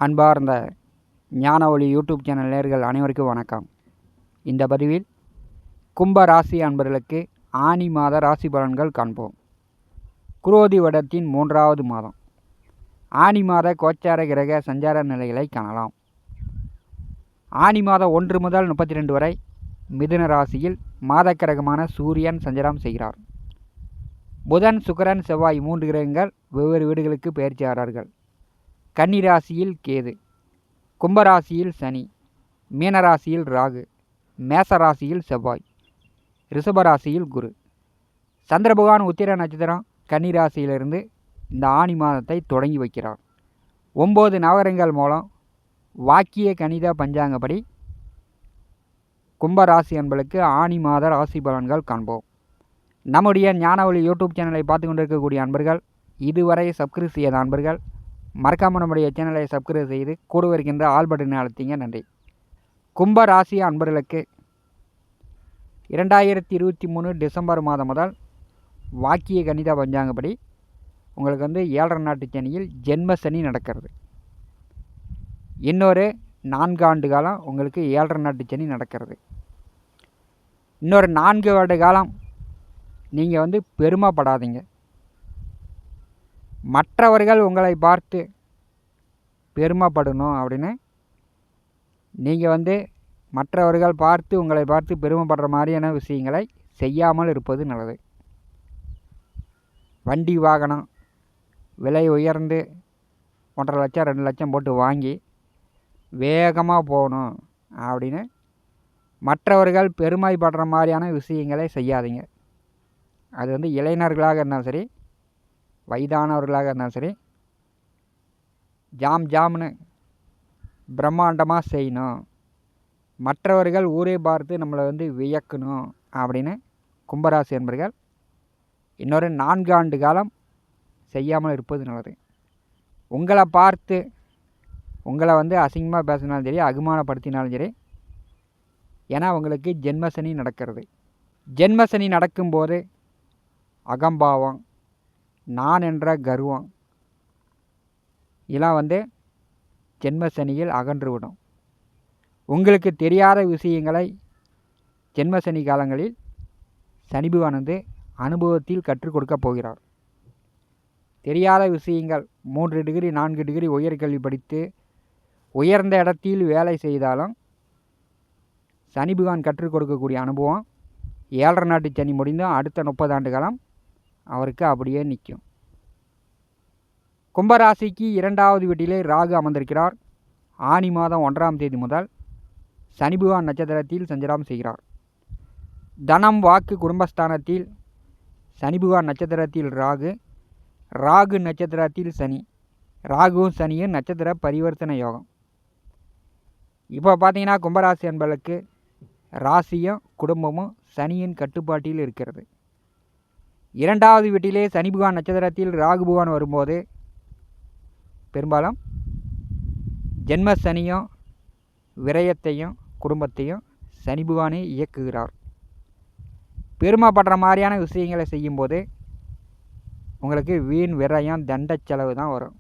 அன்பார்ந்த ஞான ஒளி யூடியூப் சேனல் நேயர்கள் அனைவருக்கும் வணக்கம். இந்த பதிவில் கும்ப ராசி அன்பர்களுக்கு ஆனி மாத ராசி பலன்கள் காண்போம். குரோதி வருடத்தின் 3வது மாதம் ஆனி மாத கோச்சார கிரக சஞ்சார நிலைகளை காணலாம். ஆனி மாதம் 1 முதல் 32 வரை மிதுன ராசியில் மாத கிரகமான சூரியன் சஞ்சாரம் செய்கிறார். புதன், சுக்கிரன், செவ்வாய் 3 கிரகங்கள் வெவ்வேறு வீடுகளுக்கு பெயர்ச்சியாகிறார்கள். கன்னி ராசியில் கேது, கும்பராசியில் சனி, மீனராசியில் ராகு, மேசராசியில் செவ்வாய், ரிஷபராசியில் குரு. சந்திர பகவான் உத்திர நட்சத்திரம் கன்னி ராசியிலிருந்து இந்த ஆனி மாதத்தை தொடங்கி வைக்கிறார். 9 நவகிரகங்கள் மூலம் வாக்கிய கணித பஞ்சாங்கப்படி கும்பராசி அன்பர்களுக்கு ஆனி மாத ராசி பலன்கள் காண்போம். நம்முடைய ஞான ஒளி யூடியூப் சேனலை பார்த்து கொண்டிருக்கக்கூடிய அன்பர்கள், இதுவரை சப்ஸ்கிரைப் செய்யாத அன்பர்கள் மறக்காமல் நம்முடைய சேனலை சப்ஸ்கிரைப் செய்து கூட இருக்கின்ற ஆல் பட்டனை அழுத்திங்க. நன்றி. கும்ப ராசி அன்பர்களுக்கு 2023 டிசம்பர் மாதம் முதல் வாக்கிய கணித பஞ்சாங்கப்படி உங்களுக்கு 7.5 நாட்டு சனியில் ஜென்ம சனி நடக்கிறது. இன்னொரு 4 ஆண்டு காலம் உங்களுக்கு 7.5 நாட்டு சனி நடக்கிறது. இன்னொரு 4 வருட காலம் நீங்கள் பெருமைப்படாதீங்க. மற்றவர்கள் உங்களை பார்த்து பெருமைப்படணும் அப்படின்னு நீங்கள் மற்றவர்கள் பார்த்து உங்களை பார்த்து பெருமைப்படுற மாதிரியான விஷயங்களை செய்யாமல் இருப்பது நல்லது. வண்டி வாகனம் விலை உயர்ந்து 1.5 லட்சம் 2 லட்சம் போட்டு வாங்கி வேகமாக போகணும் அப்படின்னு மற்றவர்கள் பெருமைப்படுற மாதிரியான விஷயங்களை செய்யாதீங்க. அது இளைஞர்களாக இருந்தாலும் சரி, வயதானவர்களாக இருந்தாலும் சரி, ஜாம்னு பிரம்மாண்டமாக செய்யணும், மற்றவர்கள் ஊரே பார்த்து நம்மளை வியக்கணும் அப்படின்னு கும்பராசி என்பர்கள் இன்னொரு 4 ஆண்டு காலம் செய்யாமல் இருப்பது நல்லது. உங்களை பார்த்து உங்களை அசிங்கமாக பேசினாலும் சரி, அகுமானப்படுத்தினாலும் சரி, ஏன்னா உங்களுக்கு ஜென்மசனி நடக்கிறது. ஜென்மசனி நடக்கும்போது அகம்பாவம், நான் என்ற கர்வம் இதெல்லாம் ஜென்மசனியில் அகன்றுவிடும். உங்களுக்கு தெரியாத விஷயங்களை ஜென்மசனி காலங்களில் சனி பகவான் அனுபவத்தில் கற்றுக் கொடுக்கப் போகிறார். தெரியாத விஷயங்கள் 3 டிகிரி 4 டிகிரி உயர்கல்வி படித்து உயர்ந்த இடத்தில் வேலை செய்தாலும் சனி பகவான் கற்றுக் கொடுக்கக்கூடிய அனுபவம் 7.5 நாட்டு சனி முடிந்தும் அடுத்த 30 ஆண்டு காலம் அவருக்கு அப்படியே நிற்கும். கும்பராசிக்கு 2வது வீட்டிலே ராகு அமர்ந்திருக்கிறார். ஆனி மாதம் 1ஆம் தேதி முதல் சனி பகவான் நட்சத்திரத்தில் சஞ்சாரம் செய்கிறார். தனம், வாக்கு, குடும்பஸ்தானத்தில் சனி பகவான் நட்சத்திரத்தில் ராகு, ராகு நட்சத்திரத்தில் சனி, ராகுவும் சனியும் நட்சத்திர பரிவர்த்தனை யோகம். இப்போ பார்த்தீங்கன்னா கும்பராசி என்பவர்களுக்கு ராசியும் குடும்பமும் சனியின் கட்டுப்பாட்டில் இருக்கிறது. 2வது வீட்டிலே சனி பகவான் நட்சத்திரத்தில் ராகு பகவான் வரும்போது பெரும்பாலும் ஜென்ம சனியும் விரயத்தையும் குடும்பத்தையும் சனி பகவானே இயக்குகிறார். பெருமைப்படுற மாதிரியான விஷயங்களை செய்யும்போது உங்களுக்கு வீண் விரயம் தண்ட செலவு தான் வரும்.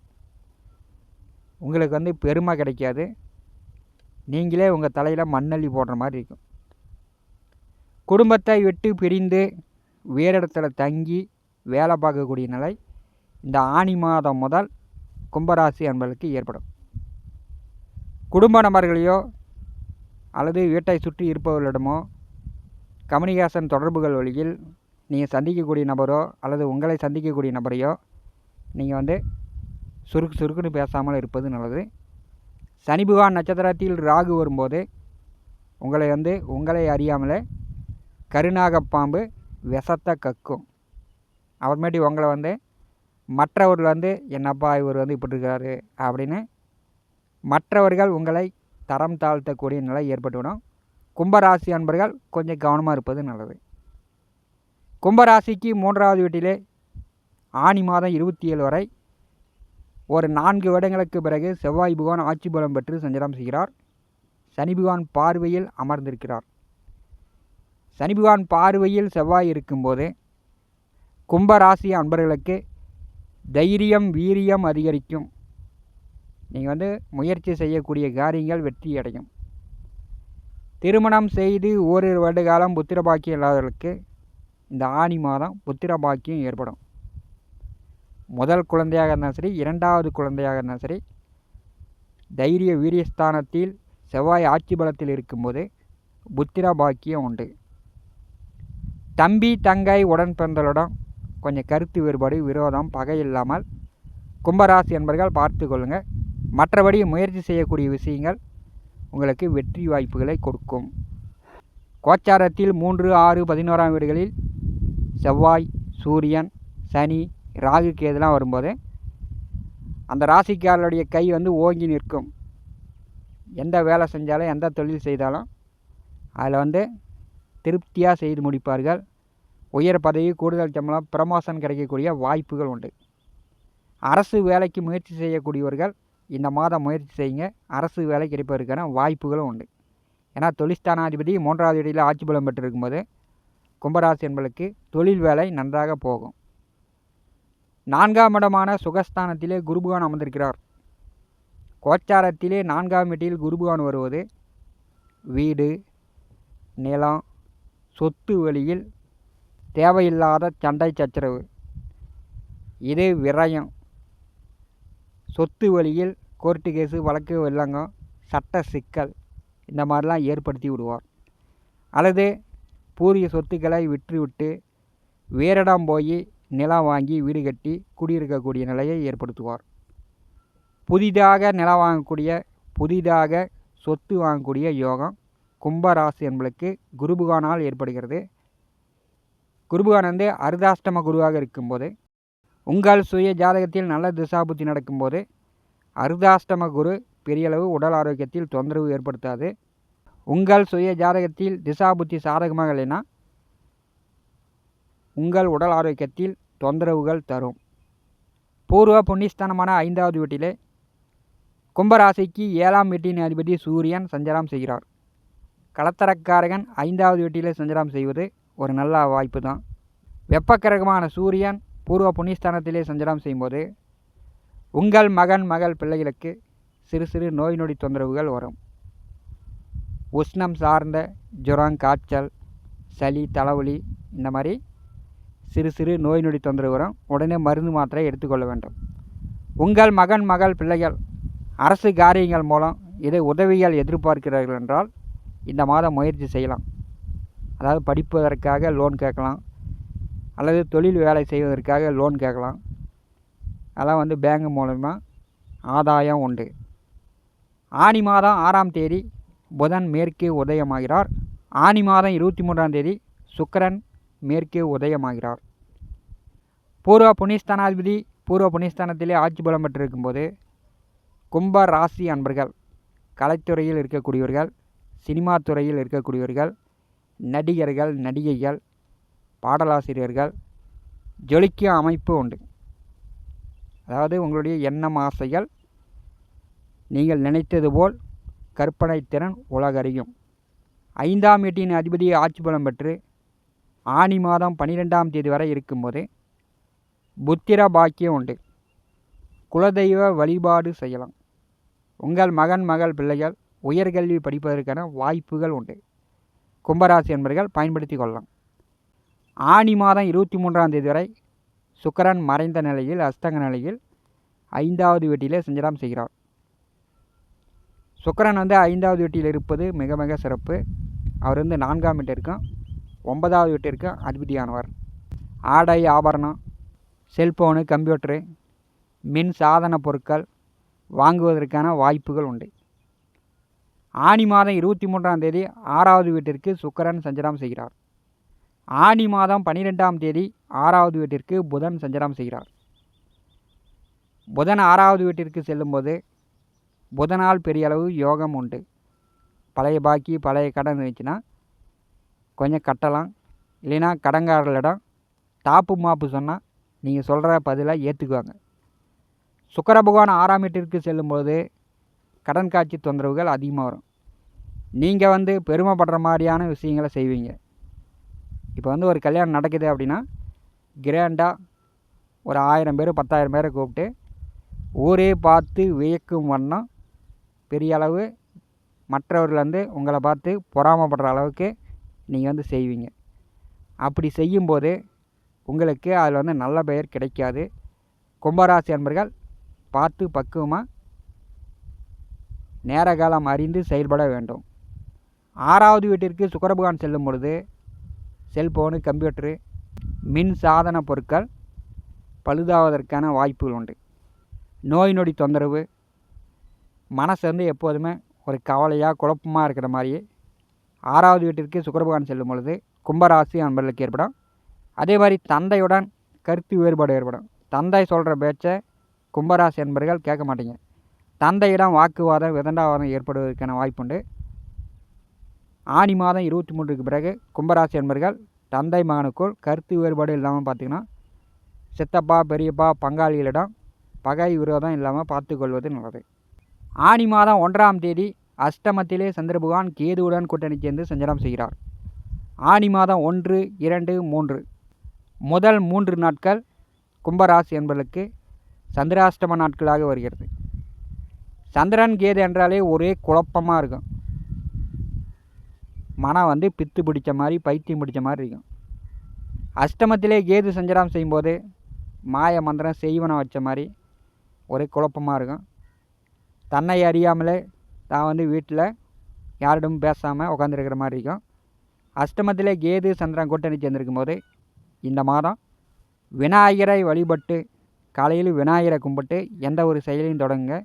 உங்களுக்கு பெருமை கிடைக்காது. நீங்களே உங்கள் தலையில் மண்ணள்ளி போடுற மாதிரி இருக்கும். குடும்பத்தை விட்டு பிரிந்து வேறு இடத்துல தங்கி வேலை பார்க்கக்கூடிய நிலை இந்த ஆனி மாதம் முதல் கும்பராசி அன்பர்களுக்கு ஏற்படும். குடும்ப நபர்களையோ அல்லது வீட்டை சுற்றி இருப்பவர்களிடமோ கம்யூனிகேஷன் தொடர்புகள் வழியில் நீங்கள் சந்திக்கக்கூடிய நபரோ அல்லது உங்களை சந்திக்கக்கூடிய நபரையோ நீங்கள் சுருக்குன்னு பேசாமல் இருப்பது நல்லது. சனி பகவான் நட்சத்திரத்தில் ராகு வரும்போது உங்களை உங்களை அறியாமலே கருநாகப்பாம்பு விஷத்தை கக்கும். அப்புறமேட்டி உங்களை மற்றவர்கள் என்னப்பா இவர் இப்படி இருக்காரு அப்படின்னு மற்றவர்கள் உங்களை தரம் தாழ்த்தக்கூடிய நிலை ஏற்பட்டுவிடும். கும்பராசி அன்பர்கள் கொஞ்சம் கவனமாக இருப்பது நல்லது. கும்பராசிக்கு 3வது வீட்டிலே ஆனி மாதம் 27 வரை ஒரு 4 வருடங்களுக்கு பிறகு செவ்வாய் பகவான் ஆட்சி பலம் பெற்று சஞ்சாரம் செய்கிறார். சனி பகவான் பார்வையில் அமர்ந்திருக்கிறார். சனி பகவான் பார்வையில் செவ்வாய் இருக்கும்போது கும்பராசி அன்பர்களுக்கு தைரியம், வீரியம் அதிகரிக்கும். நீங்கள் வந்து முயற்சி செய்யக்கூடிய காரியங்கள் வெற்றி அடையும். திருமணம் செய்து ஓரிரு வருட காலம் புத்திர பாக்கியம் இல்லாதவர்களுக்கு இந்த ஆனி மாதம் புத்திர பாக்கியம் ஏற்படும். முதல் குழந்தையாக இருந்தாலும் சரி, இரண்டாவது குழந்தையாக இருந்தாலும் சரி, தைரிய வீரியஸ்தானத்தில் செவ்வாய் ஆட்சி பலத்தில் இருக்கும்போது புத்திர பாக்கியம் உண்டு. தம்பி தங்கை உடன் பிறந்தவரிடம் கொஞ்சம் கருத்து வேறுபாடு, விரோதம், பகை இல்லாமல் கும்பராசி என்பர்கள் பார்த்து கொள்ளுங்கள். மற்றபடி முயற்சி செய்யக்கூடிய விஷயங்கள் உங்களுக்கு வெற்றி வாய்ப்புகளை கொடுக்கும். கோச்சாரத்தில் 3, 6, 11ஆம் வீடுகளில் செவ்வாய், சூரியன், சனி, ராகு, கேதுலாம் வரும்போது அந்த ராசிக்காரருடைய கை வந்து ஓங்கி நிற்கும். எந்த வேலை செஞ்சாலும், எந்த தொழில் செய்தாலும் அதில் வந்து திருப்தியாக செய்து முடிப்பார்கள். உயர் பதவி, கூடுதல் சம்பளம், ப்ரமோஷன் கிடைக்கக்கூடிய வாய்ப்புகள் உண்டு. அரசு வேலைக்கு முயற்சி செய்யக்கூடியவர்கள் இந்த மாதம் முயற்சி செய்யுங்க. அரசு வேலை கிடைப்பதற்கான வாய்ப்புகளும் உண்டு. ஏன்னா தொழில்ஸ்தானாதிபதி 3வது வீட்டில் ஆட்சி பலம் பெற்றிருக்கும்போது கும்பராசி என்பதற்கு தொழில் வேலை நன்றாக போகும். 4ஆம் இடமான சுகஸ்தானத்திலே குருபகவான் அமர்ந்திருக்கிறார். கோச்சாரத்திலே 4ஆம் வீட்டில் குருபகவான் வருவது வீடு, நிலம், சொத்து வழியில் தேவையில்லாத சண்டை சச்சரவு, இது விரயம், சொத்து வழியில் கோர்ட்டு கேஸு, வழக்கு, வெள்ளங்கம், சட்ட சிக்கல் இந்த மாதிரிலாம் ஏற்படுத்தி விடுவார். அல்லது பூர்வீக சொத்துக்களை விற்றுவிட்டு வேறிடம் போய் நிலம் வாங்கி வீடு கட்டி குடியிருக்கக்கூடிய நிலையை ஏற்படுத்துவார். புதிதாக நிலம் வாங்கக்கூடிய, புதிதாக சொத்து வாங்கக்கூடிய யோகம் கும்பராசி என்பதற்கு குருபகவானால் ஏற்படுகிறது. குருபகவான் வந்து அர்த்தாஷ்டம குருவாக இருக்கும்போது, உங்கள் சுய ஜாதகத்தில் நல்ல திசாபுத்தி நடக்கும்போது அர்த்தாஷ்டம குரு பெரியளவு உடல் ஆரோக்கியத்தில் தொந்தரவு ஏற்படுத்தாது. உங்கள் சுய ஜாதகத்தில் திசாபுத்தி சாதகமாக இல்லைன்னா உங்கள் உடல் ஆரோக்கியத்தில் தொந்தரவுகள் தரும். பூர்வ புண்ணியஸ்தானமான 5வது வீட்டிலே கும்பராசிக்கு 7ஆம் வீட்டின் அதிபதி சூரியன் சஞ்சாரம் செய்கிறார். களத்தரக்காரகன் 5வது வீட்டிலே சஞ்சாரம் செய்வது ஒரு நல்ல வாய்ப்பு தான். வெப்பக்கிரகமான சூரியன் பூர்வ புண்ணியஸ்தானத்திலே சஞ்சாரம் செய்யும்போது உங்கள் மகன் மகள் பிள்ளைகளுக்கு சிறு சிறு நோய் நொடி தொந்தரவுகள் வரும். உஷ்ணம் சார்ந்த ஜுரம், காய்ச்சல், சளி, தலைவலி இந்த மாதிரி சிறு சிறு நோய் நொடி தொந்தரவு வரும். உடனே மருந்து மாத்திரை எடுத்துக்கொள்ள வேண்டும். உங்கள் மகன் மகள் பிள்ளைகள் அரசு காரியங்கள் மூலம் இதை உதவிகள் எதிர்பார்க்கிறார்கள் என்றால் இந்த மாதம் முயற்சி செய்யலாம். அதாவது படிப்பதற்காக லோன் கேட்கலாம், அல்லது தொழில் வேலை செய்வதற்காக லோன் கேட்கலாம். அதெல்லாம் வந்து பேங்க் மூலமாக ஆதாயம் உண்டு. ஆனி மாதம் 6ஆம் தேதி புதன் மேற்கே உதயமாகிறார். ஆனி மாதம் 23ஆம் தேதி சுக்கிரன் மேற்கே உதயமாகிறார். பூர்வ புண்ணியஸ்தானாதிபதி பூர்வ புண்ணியஸ்தானத்திலே ஆட்சி பலம் பெற்றிருக்கும்போது கும்ப ராசி அன்பர்கள், கலைத்துறையில் இருக்கக்கூடியவர்கள், சினிமா துறையில் இருக்கக்கூடியவர்கள், நடிகர்கள், நடிகைகள், பாடலாசிரியர்கள் ஜொலிக்கும் அமைப்பு உண்டு. அதாவது உங்களுடைய எண்ணம், ஆசைகள் நீங்கள் நினைத்தது போல் கற்பனை திறன் உலகறியும். 5ஆம் வீட்டின் அதிபதி ஆட்சி பலம் பெற்று ஆனி மாதம் 12ஆம் தேதி வரை இருக்கும்போது புத்திர பாக்கியம் உண்டு. குலதெய்வ வழிபாடு செய்யலாம். உங்கள் மகன் மகள் பிள்ளைகள் உயர்கல்வி படிப்பதற்கான வாய்ப்புகள் உண்டு. கும்பராசி என்பவர்கள் பயன்படுத்தி கொள்ளலாம். ஆனி மாதம் 23ஆம் தேதி வரை சுக்கிரன் மறைந்த நிலையில், அஸ்தங்க நிலையில் 5வது வீட்டிலே சஞ்சாரம் செய்கிறார். சுக்கிரன் வந்து 5வது வீட்டில் இருப்பது மிக மிக சிறப்பு. அவர் வந்து 4ஆம் வீட்டிற்கும் 9வது வீட்டிற்கும் அதிபதியானவர். ஆடை, ஆபரணம், செல்போனு, கம்ப்யூட்டரு, மின் சாதன பொருட்கள் வாங்குவதற்கான வாய்ப்புகள் உண்டு. ஆனி மாதம் 23ஆம் தேதி 6வது வீட்டிற்கு சுக்கிரன் சஞ்சாரம் செய்கிறார். ஆனி மாதம் 12ஆம் தேதி 6வது வீட்டிற்கு புதன் சஞ்சாரம் செய்கிறார். புதன் 6வது வீட்டிற்கு செல்லும்போது புதனால் பெரிய அளவு யோகம் உண்டு. பழைய பாக்கி, பழைய கடன் இருந்துச்சுன்னா கொஞ்சம் கட்டலாம். இல்லைன்னா கடன்காரர்களிடம் தாப்பு மாப்பு சொன்னால் நீங்கள் சொல்கிற பதிலை ஏற்றுக்குவாங்க. சுக்கிர பகவான் 6ஆம் வீட்டிற்கு செல்லும்போது கடன் காட்சி தொந்தரவுகள் அதிகமாக வரும். நீங்கள் வந்து பெருமைப்படுற மாதிரியான விஷயங்களை செய்வீங்க. இப்போ வந்து ஒரு கல்யாணம் நடக்குது அப்படின்னா கிராண்டாக ஒரு 1000 பேர் 10,000 பேரை கூப்பிட்டு ஊரே பார்த்து வியக்கும் வண்ணம் பெரிய அளவு மற்றவர்கள் வந்து உங்களை பார்த்து பொறாமைப்படுற அளவுக்கு நீங்கள் வந்து செய்வீங்க. அப்படி செய்யும்போது உங்களுக்கு அதில் வந்து நல்ல பெயர் கிடைக்காது. கும்பராசி அன்பர்கள் பார்த்து பக்குவமாக நேர காலம் அறிந்து செயல்பட வேண்டும். 6வது வீட்டிற்கு சுக்கிர பகவான் செல்லும் பொழுது செல்போனு, கம்ப்யூட்டரு, மின் சாதன பொருட்கள் பழுதாவதற்கான வாய்ப்புகள் உண்டு. நோய் நொடி தொந்தரவு, மனசு வந்து எப்போதுமே ஒரு கவலையாக குழப்பமாக இருக்கிற மாதிரியே 6வது வீட்டிற்கு சுக்கிர பகவான் செல்லும் பொழுது கும்பராசி அன்பர்களுக்கு ஏற்படும். அதே மாதிரி தந்தையுடன் கருத்து வேறுபாடு ஏற்படும். தந்தை சொல்கிற பேச்சை கும்பராசி அன்பர்கள் கேட்க மாட்டீங்க. தந்தையிடம் வாக்குவாதம், விதண்டாவாதம் ஏற்படுவதற்கான வாய்ப்புண்டு. ஆனி மாதம் 23க்கு பிறகு கும்பராசி அன்பர்கள் தந்தை மகனுக்குள் கருத்து வேறுபாடு இல்லாமல் பார்த்திங்கன்னா சித்தப்பா, பெரியப்பா, பங்காளிகளிடம் பகை விரோதம் இல்லாமல் பார்த்துக்கொள்வது நல்லது. ஆனி மாதம் 1ஆம் தேதி அஷ்டமத்திலே சந்திர பகவான் கேதுவுடன் கூட்டணி சேர்ந்து சஞ்சாரம் செய்கிறார். ஆனி மாதம் 1, 2, 3 முதல் 3 நாட்கள் கும்பராசி என்பதற்கு சந்திராஷ்டம நாட்களாக வருகிறது. சந்திரன் கேது என்றாலே ஒரே குழப்பமாக இருக்கும். மனம் வந்து பித்து பிடிச்ச மாதிரி, பைத்தியம் பிடிச்ச மாதிரி இருக்கும். அஷ்டமத்திலே கேது சஞ்சாரம் செய்யும்போது மாய மந்திரம் செய்வனம் வச்ச மாதிரி ஒரே குழப்பமாக இருக்கும். தன்னை அறியாமலே தான் வந்து வீட்டில் யாரிடம் பேசாமல் உட்காந்துருக்கிற மாதிரி இருக்கும். அஷ்டமத்திலே கேது சந்திரன் கூட்டணி சேர்ந்திருக்கும் போது இந்த மாதம் விநாயகரை வழிபட்டு காலையில் விநாயகரை கும்பிட்டு எந்த ஒரு செயலையும் தொடங்குங்க.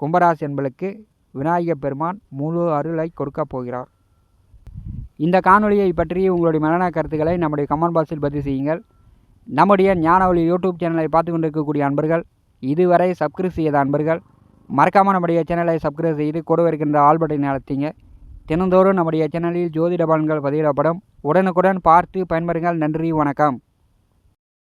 கும்பராசி என்பளுக்கு விநாயகர் பெருமான் முழு அருளை கொடுக்க போகிறார். இந்த காணொலியை பற்றி உங்களுடைய மேலான கருத்துக்களை நம்முடைய கமெண்ட் பாக்ஸில் பதிவு செய்யுங்கள். நம்முடைய ஞானவழி யூடியூப் சேனலை பார்த்து கொண்டிருக்கக்கூடிய அன்பர்கள், இதுவரை சப்ஸ்கிரைப் செய்யாத அன்பர்கள் மறக்காமல் நம்முடைய சேனலை சப்ஸ்கிரைப் செய்து கூட இருக்கின்ற ஆல் பட்டனை அழுத்திங்க. தினந்தோறும் நம்முடைய சேனலில் ஜோதிட பலன்கள் பதிவிடப்படும். உடனுக்குடன் பார்த்து பயன்பெறுங்கள். நன்றி, வணக்கம்.